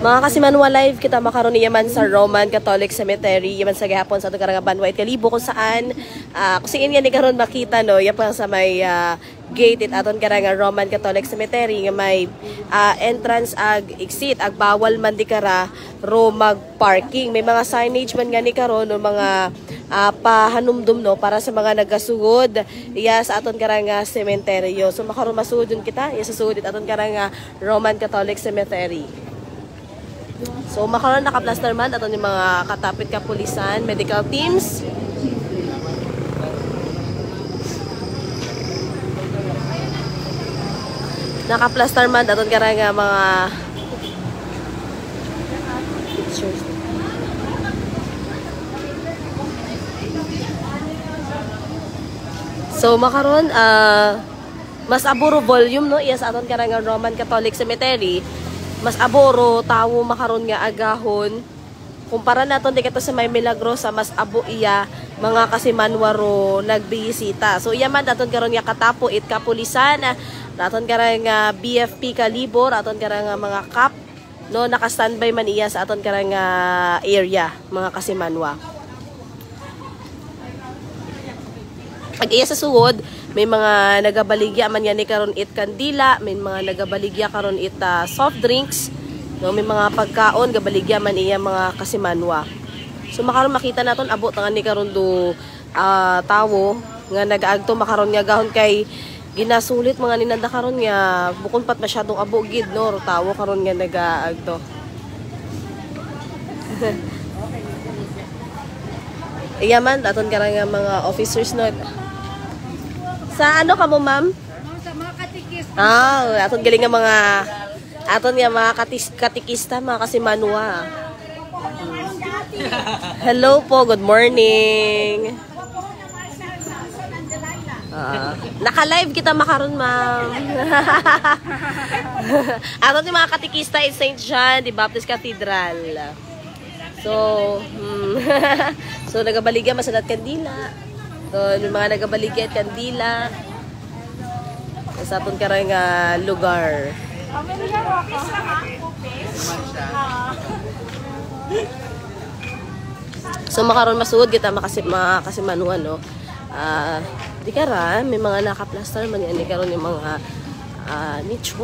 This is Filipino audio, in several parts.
Mga kasimanwa live kita makaroon yaman sa Roman Catholic Cemetery yaman sa gihapon sa atong karang Banwa Kalibo kung saan kung saan yan ni karon makita no yapang sa may gate it aton karang Roman Catholic Cemetery nga may entrance ag exit ag bawal man di kara ro mag parking may mga signage man nga ni karon no mga pahanumdum no para sa mga nagasugod iya sa aton karang cemetery so makaroon masugod kita iya sa sugod it aton karang Roman Catholic Cemetery. So makaroon naka-plaster man aton yung mga katapit kapulisan, medical teams. Naka-plaster man aton karang mga pictures. So makaroon mas aburo volume no iya sa aton karang Roman Catholic Cemetery. Mas aboro tawo makaron nga agahon kumpara naton di kato sa may Milagrosa mas abo iya mga kasimanwaro nagbisita so iya man daton karon nga katapo it kapulisan daton karang nga BFP Kalibor aton karang mga kap no naka-standby man iya sa aton karang area mga kasimanwa. Pag iya sa suod, may mga nagabaligya man yan ni karon it kandila, may mga nagabaligya karon it soft drinks, no may mga pagkaon gabaligya man iya mga kasimanwa. So makaron makita naton abot nga ni karon do tawo nga nagaagto makaron nga gahon kay ginasulit mga ninanda karon nga bukod pat masyadong abo gid no tawo karon nga nagaagto. Iya man daton karang nga mga officers no. Sa ano ka mo, ma'am? Sa mga katikista. Aton galing nga mga aton nga mga katikista, mga kasimanwa. Hello po, good morning. Naka-live kita makaron, ma'am. Aton yung mga katikista is St. John the Baptist Cathedral. So, so nagabaligya masalat kandila. So, yung mga nagabaligya at kandila sa aton karang lugar. So makaron masuod kita makasimanuan no. Di kara may mga naka-plaster man yan di karon yung mga nicho.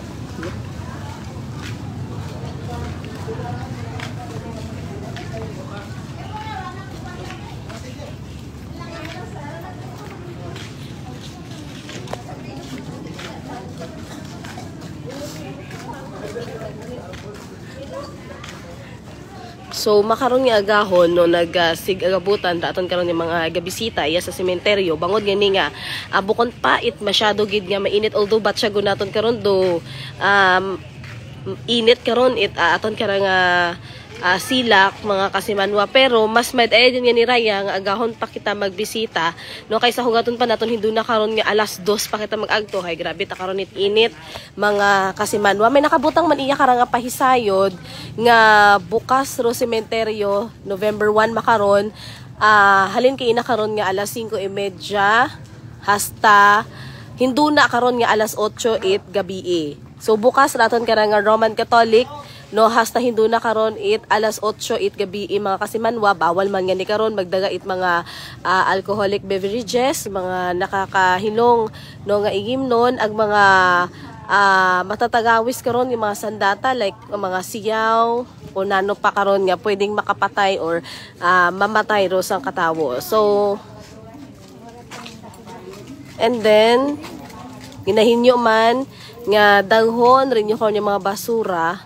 So makaron nga agahon no nag-sigagabutan daton karon yung mga gabisita iya sa sementeryo bangod gani nga bukon pa it masyado gid nga mainit although batsa gunaton karon do init karon it aton karang silak mga kasimanwa pero mas mad din nga ni Raya nga agahon pa kita magbisita no kaysa hugaton pa naton hindu na karon nga alas 2 pa kita magagto hay grabe ta karon it init mga kasimanwa may nakabutang man iya karang pahisayod nga bukas ro sementeryo November 1 makaron halin kay ina karon nga alas 5:30 hasta hindu na karon nga alas 8 it gabi so bukas naton karang Roman Catholic no hasta hindu na karon it alas 8 it gabi mga kasimanwa bawal man nga ni karon magdaga it mga alcoholic beverages mga nakakahilong no nga igimnon ag mga matatagawis karon yung mga sandata like mga siyaw o nano pa karon nga pwedeng makapatay or mamatay ro sang katawo so and then ginahinyo man nga daghon rin yung mga basura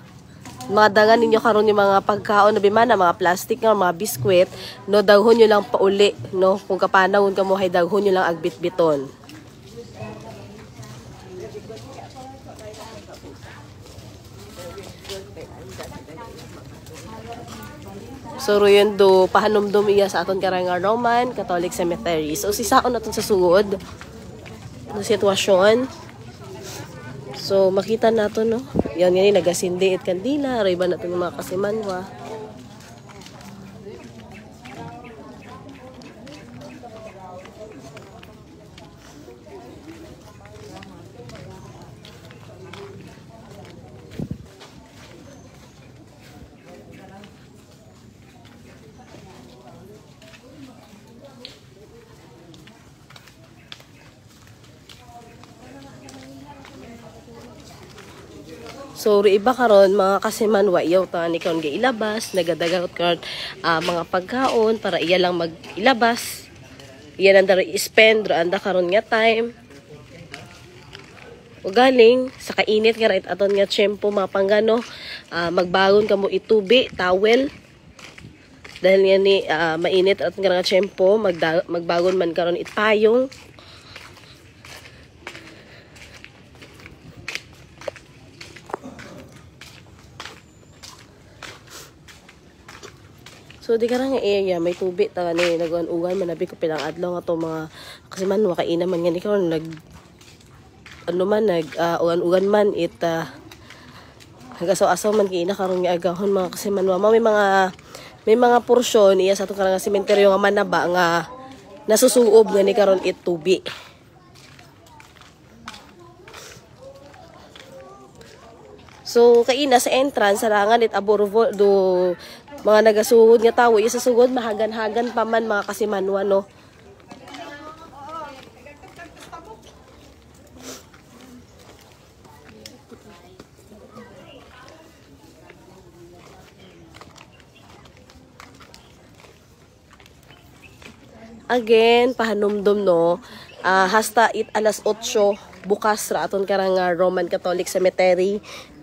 mga dangan ninyo karon yung mga pagkaon na bimana mga plastic nga mga biskwit no daghon nyo lang pauli no kung kapanahon ka mo hay daghon nyo lang agbit-biton. So yun do pahanumdum iya sa aton karang Roman Catholic Cemetery. So sisaon naton sa sugod na sitwasyon. So makita nato no. Yan yan nagasindi it kandila, iba nato ng mga kasimanwa. So iba karon mga kasimanwa iyaw ta ni karon ilabas nagadagot karon mga pagkaon para iya lang magilabas. Iya nang dara spend ro anda karon nga time. O galing sa kainit nga right aton nga tiyempo mga panggano magbagon kamo itubi, towel. Dahil nga ni mainit at nga tiyempo magbagon man karon itpayong. So di karang area may tubig ta ni naguan-ugan manabi ko pilang adlaw nga to mga kasi man makaina man nga ni karon nag ano man ugan-ugan man it hagasaw-asaw man kiina karon nga agahon mga kasi man may mga porsyon iya sa atong karang sementeryo nga manaba nga nasusuob nga ni karon it tubig. So kaina sa entrance sarangan it aborvo do mga nagasugod nga tawo iya sa sugod mahagan-hagan pa man mga kasimanwa no. Again, pahanumdum no. Hasta it alas 8 bukas ra aton karang Roman Catholic Cemetery.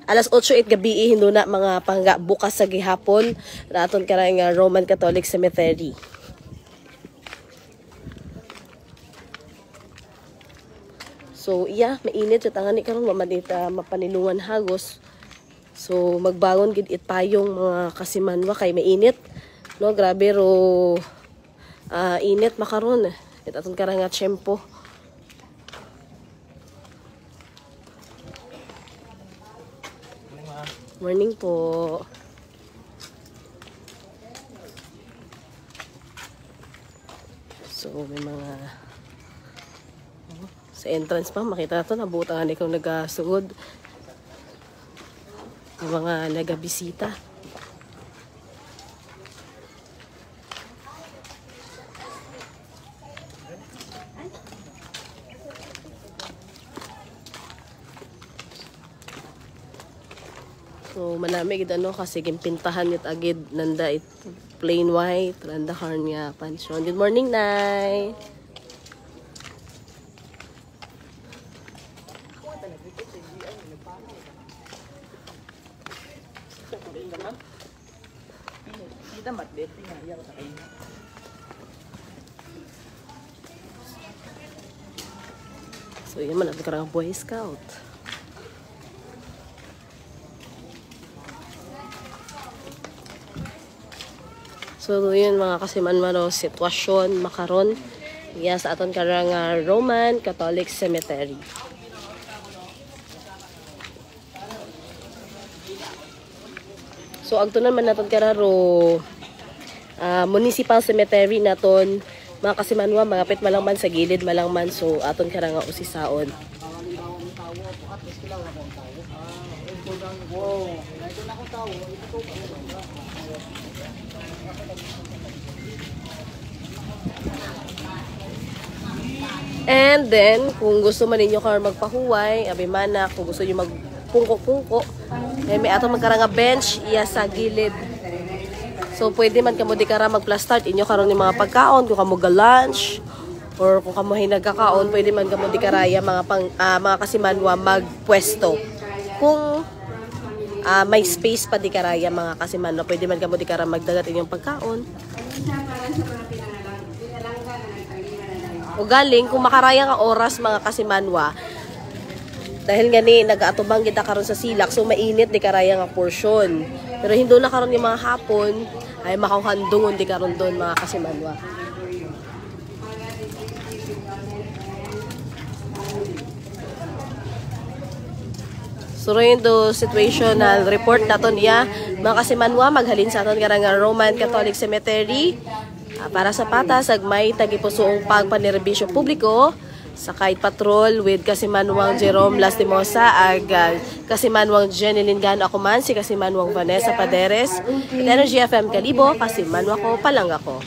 Alas 8 it gabi hindo na mga pangga bukas sa gihapon ra aton karang Roman Catholic Cemetery. So iya, mainit sa tangani karon mamadita mapanilungan hagos. So magbangon gid it payong mga kasimanwa kay mainit. No, grabe ro init makaron. It aton karang tiyempo. Morning po. So may mga sa entrance pa makita nato nabutangan ikaw nagasugod. May mga nagabisita. So malamig gid ano kasi gimpintahan it agid nanda it plain white randa karnya pansyon. Good morning, Nay. So yan man karang Boy Scout. So yun mga kasimanmano sitwasyon makaron iya sa aton karang Roman Catholic Cemetery. So agtunan man naton kararo municipal cemetery naton mga kasimanwa magapit malangman sa gilid malangman so aton karang usisaon. And then, kung gusto man ninyo karon magpahuway, abimana, kung gusto niyo magpungko-pungko, may ato magkarang bench iya sa gilid. So, pwede man kamo di kara mag-plus-start inyo karon yung mga pagkaon, kung kamo ga-lunch, or kung kamo hinagkakaon, pwede man kamo di karaya mga kasimanwa magpwesto. Kung may space pa di karaya mga kasimanwa, pwede man kamo di kara magdagat inyong pagkaon. O galing, kung makaraya nga oras mga kasimanwa, dahil nga ni nag-atubang kita karon sa silak, so mainit di karaya nga portion. Pero hindi na karon yung mga hapon, ay makahandungon di karon doon mga kasimanwa. So rin do situational report naton niya, mga kasimanwa, maghalin sa aton karang Roman Catholic Cemetery. Para sa patas, agmay tagipusoong pagpanerbisyo publiko sa kahit patrol with Kasimanwang Jerome Lastimosa ag Kasimanwang Jeneline Gano ako man, si Kasimanwang Vanessa Paderes, Energy FM Kalibo, Kasimanwa ko, Palanga ko.